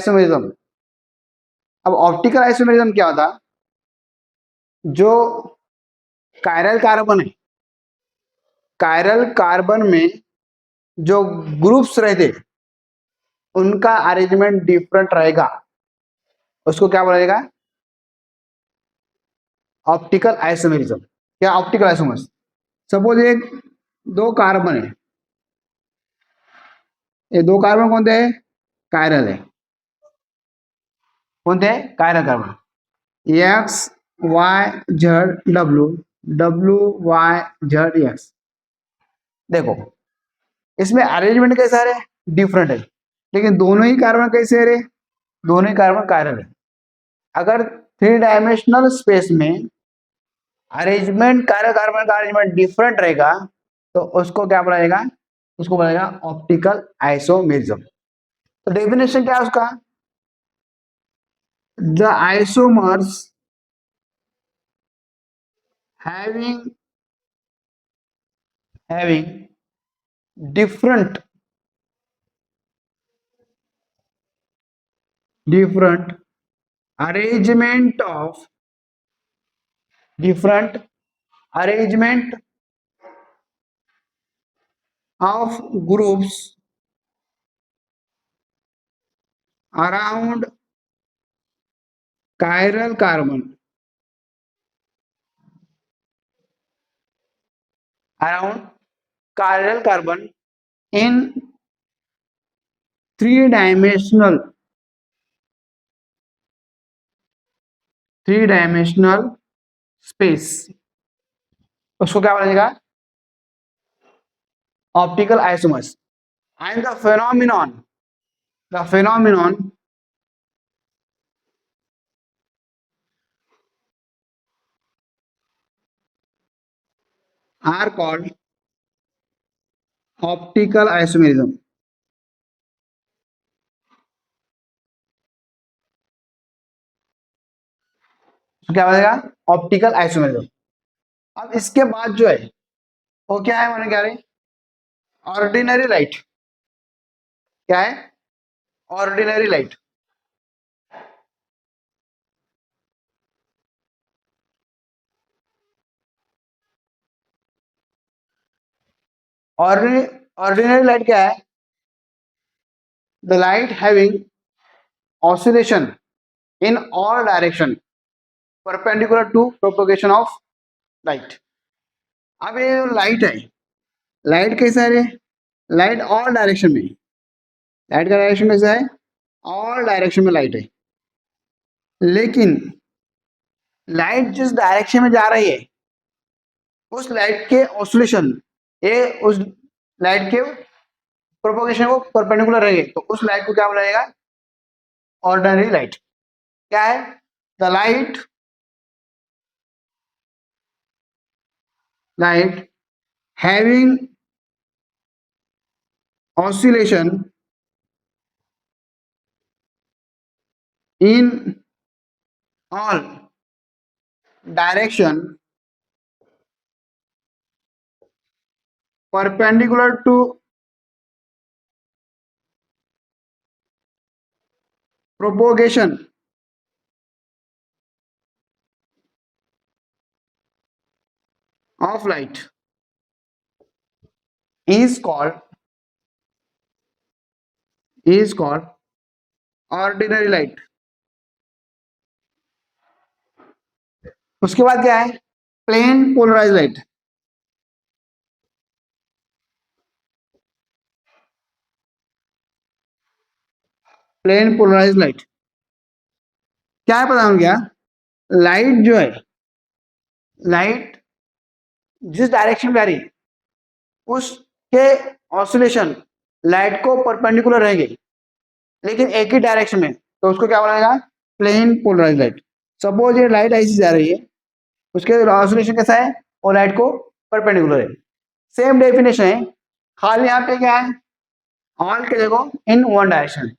Isomerism. अब optical isomerism क्या होता, जो कायरल कार्बन है, कायरल कार्बन में जो ग्रुप्स रहते उनका अरेंजमेंट डिफरेंट रहेगा, उसको क्या बोला जाएगा, ऑप्टिकल आइसोमेरिज्म। क्या ऑप्टिकल आइसोमर्स, सपोज एक दो कार्बन है, ये दो कार्बन कौन थे, कायरल है, कौन थे, chiral carbon, X Y Z W, W Y Z X. देखो इसमें अरेंजमेंट कैसा है, डिफरेंट है, लेकिन दोनों ही कार्बन कैसे है रे, दोनों ही कार्बन कायरल है। अगर थ्री डायमेंशनल स्पेस में अरेंजमेंट, कायरल कार्बन का अरेंजमेंट डिफरेंट रहेगा तो उसको क्या बोला जाएगा, उसको बोला जाएगा ऑप्टिकल आइसोमेरिज्म। तो डेफिनेशन क्या है उसका, the isomers having different arrangement of groups around chiral carbon, in three dimensional space, उसको क्या बोला जाएगा, optical isomers. And the phenomenon are called optical isomerism. क्या बोलेगा, ऑप्टिकल आइसोमेरिज्म। अब इसके बाद जो है वो क्या है, मैंने क्या रहे, ऑर्डिनरी लाइट। क्या है, ऑर्डिनरी लाइट। ऑर्डिनरी लाइट क्या है, the light having oscillation in all direction perpendicular to propagation of light. अब ये लाइट है, लाइट कैसा है, लाइट ऑल डायरेक्शन में, लाइट का डायरेक्शन कैसा है, ऑल डायरेक्शन में लाइट है, लेकिन लाइट जिस डायरेक्शन में जा रही है उस लाइट के ऑसिलेशन, ये उस लाइट के प्रोपोगेशन को परपेंडिकुलर रहेंगे, तो उस लाइट को क्या बोला जाएगा, ऑर्डिनरी लाइट। क्या है, the light having oscillation in all direction perpendicular to propagation of light is called ordinary light। उसके बाद क्या है, plane polarise light. Plane polarise light क्या है, पता हो गया, लाइट जो है, लाइट जिस डायरेक्शन में जा रही है उसके ऑसिलेशन लाइट को परपेंडिकुलर रहेंगे, लेकिन एक ही डायरेक्शन में, तो उसको क्या बोला जाएगा, प्लेन पोलराइज लाइट। सपोज ये लाइट ऐसी जा रही है, उसके ऑसिलेशन कैसा है, वो लाइट को परपेंडिकुलर है। सेम डेफिनेशन है, खाली यहाँ पे क्या है, ऑल के देखो इन वन डायरेक्शन।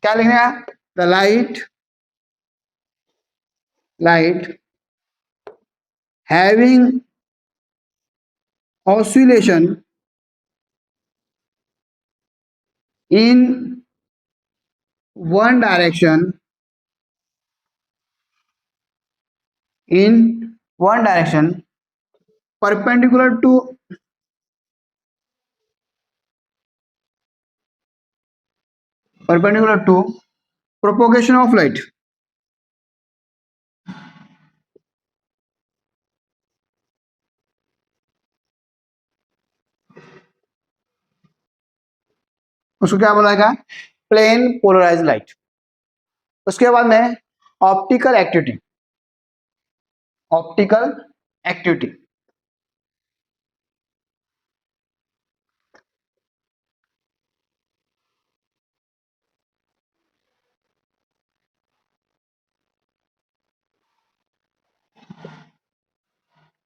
क्या लिखना है, the light having oscillation in one direction in one direction perpendicular to propagation of light. उसको क्या बोला जाएगा? Plane polarise light. उसके बाद में ऑप्टिकल एक्टिविटी। ऑप्टिकल एक्टिविटी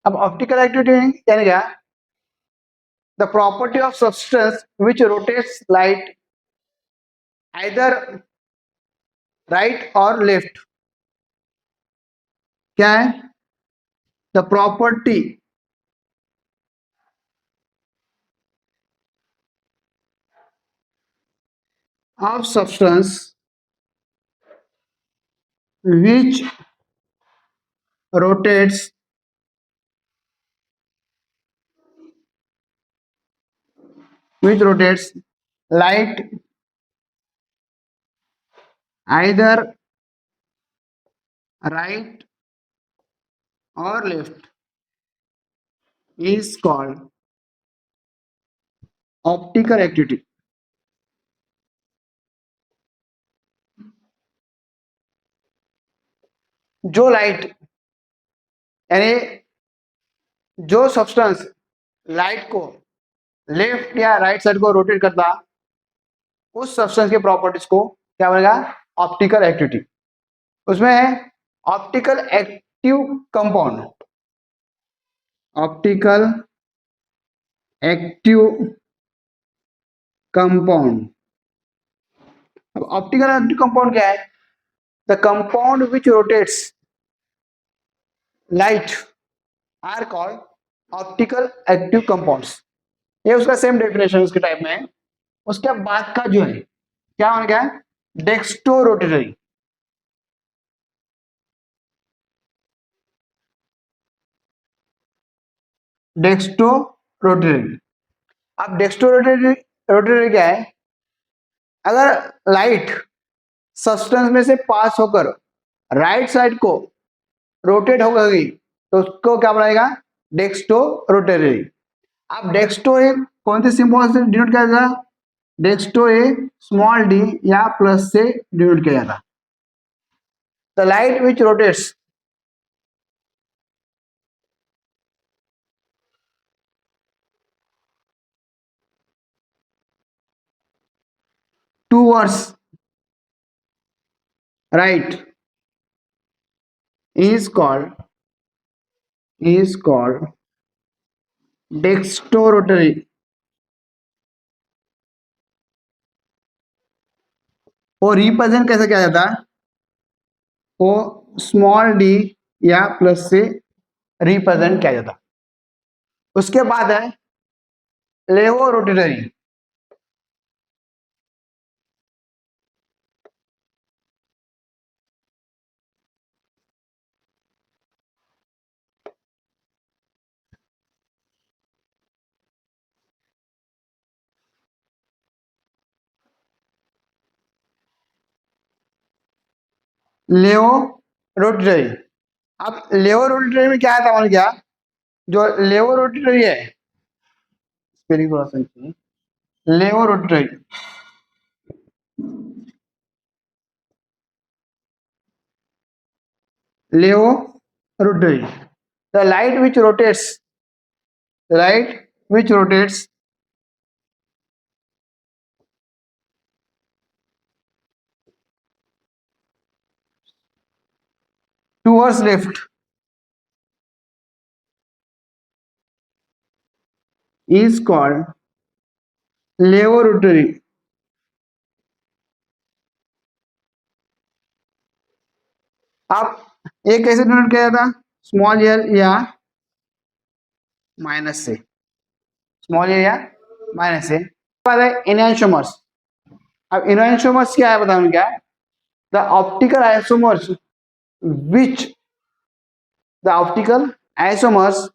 अब ऑप्टिकल एक्टिविटी यानी क्या? The property of substance which rotates light either right or left. क्या है? The property of substance which rotates light either right or left is called optical activity. जो light यानी जो substance light को left या right side को rotate करता, उस सब्सटेंस के प्रॉपर्टीज को क्या बनेगा? Optical activity. उसमें है optical active compound. Optical active compound. अब ऑप्टिकल एक्टिव कंपाउंड क्या है? The compound which rotates light are called optical active compounds. ये उसका सेम डेफिनेशन उसके टाइप में है। उसके बाद का जो है क्या होने क्या है? डेक्स्टो रोटेटरी। डेक्स्टो रोटेटरी। अब डेक्स्टो रोटेटरी क्या है? अगर लाइट सब्सटेंस में से पास होकर राइट साइड को रोटेट हो गई तो उसको क्या बनाएगा? डेक्स्टो रोटेटरी। अब डेक्स्टो ए कौन से सिंबल से डिनोट किया जाता? डेक्स्टो ए स्मॉल डी या प्लस से डिनोट किया जाता। The light which rotates towards right is called dextrorotary. वो रिप्रेजेंट कैसे किया जाता है? वो स्मॉल डी या प्लस से रिप्रेजेंट किया जाता। उसके बाद है लेवो रोटेटरी। लेवो रोटेटरी। अब लेवो रोटेटरी में क्या आता है? क्या जो लेवो रोटेटरी है, स्पेलिंग थोड़ा सा levorotatory. Levorotatory the light which rotates towards left is called levorotary. अब ये कैसे डिनोट किया जाता? स्मॉल एल या माइनस से। स्मॉल एल या माइनस से। बाद है इनएंशियोमर्स। अब इनएंशियोमर्स क्या है बताऊं? क्या है? the optical isomers which the optical isomers